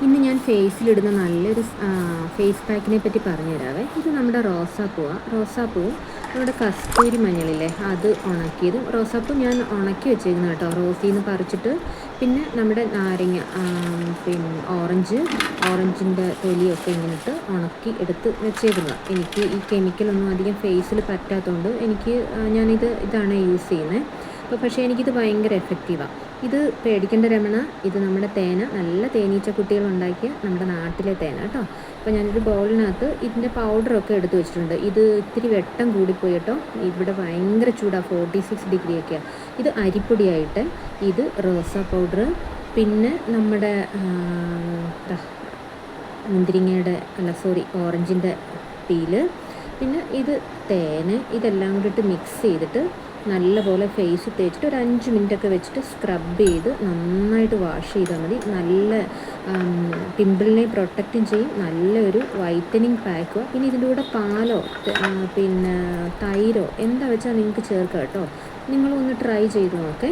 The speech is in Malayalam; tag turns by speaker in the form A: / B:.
A: ഇന്ന് ഞാൻ ഫേസിലിടുന്ന നല്ലൊരു ഫേസ് പാക്കിനെ പറ്റി പറഞ്ഞു തരാവേ. ഇത് നമ്മുടെ റോസാപ്പൂവും നമ്മുടെ കസ്തൂരി മഞ്ഞളില്ലേ അത് ഉണക്കിയതും. റോസാപ്പൂ ഞാൻ ഉണക്കി വെച്ചേക്കുന്നു കേട്ടോ, റോസിൽ നിന്ന് പറിച്ചിട്ട്. പിന്നെ നമ്മുടെ നാരങ്ങ, പിന്നെ ഓറഞ്ചിൻ്റെ തൊലിയൊക്കെ ഇങ്ങനിട്ട് ഉണക്കി എടുത്ത് വെച്ചേക്കുന്നത്. എനിക്ക് ഈ കെമിക്കലൊന്നും അധികം ഫേസിൽ പറ്റാത്തതുകൊണ്ട് ഇതാണ് യൂസ് ചെയ്യുന്നത്. പക്ഷേ എനിക്കിത് ഭയങ്കര എഫക്റ്റീവാണ്. ഇത് പേടിക്കേണ്ട രമണ, ഇത് നമ്മുടെ തേന, നല്ല തേനീച്ച കുട്ടികൾ ഉണ്ടാക്കിയ നമ്മുടെ നാട്ടിലെ തേന കേട്ടോ. അപ്പോൾ ഞാനൊരു ബൗളിനകത്ത് ഇതിൻ്റെ പൗഡറൊക്കെ എടുത്ത് വെച്ചിട്ടുണ്ട്. ഇത് ഇത്തിരി വെട്ടം കൂടിപ്പോയി കേട്ടോ, ഇവിടെ ഭയങ്കര ചൂടാണ്, 46 ഡിഗ്രിയൊക്കെയാണ്. ഇത് അരിപ്പൊടിയായിട്ട്, ഇത് റോസാ പൗഡർ, പിന്നെ നമ്മുടെ ഓറഞ്ചിൻ്റെ പീല്, പിന്നെ ഇത് തേന്. ഇതെല്ലാം കൂടിയിട്ട് മിക്സ് ചെയ്തിട്ട് നല്ലപോലെ ഫേസ് തേച്ചിട്ട് ഒരു 5 മിനിറ്റൊക്കെ വെച്ചിട്ട് സ്ക്രബ് ചെയ്ത് നന്നായിട്ട് വാഷ് ചെയ്താൽ മതി. നല്ല പിമ്പിളിനെ പ്രൊട്ടക്റ്റും ചെയ്യും, നല്ലൊരു വൈറ്റനിങ് പാക്കുമാണ്. പിന്നെ ഇതിൻ്റെ കൂടെ പാലോ പിന്നെ തൈരോ എന്താ വെച്ചാൽ നിങ്ങൾക്ക് ചേർക്കാം കേട്ടോ. നിങ്ങളൊന്ന് ട്രൈ ചെയ്ത് നോക്കേ.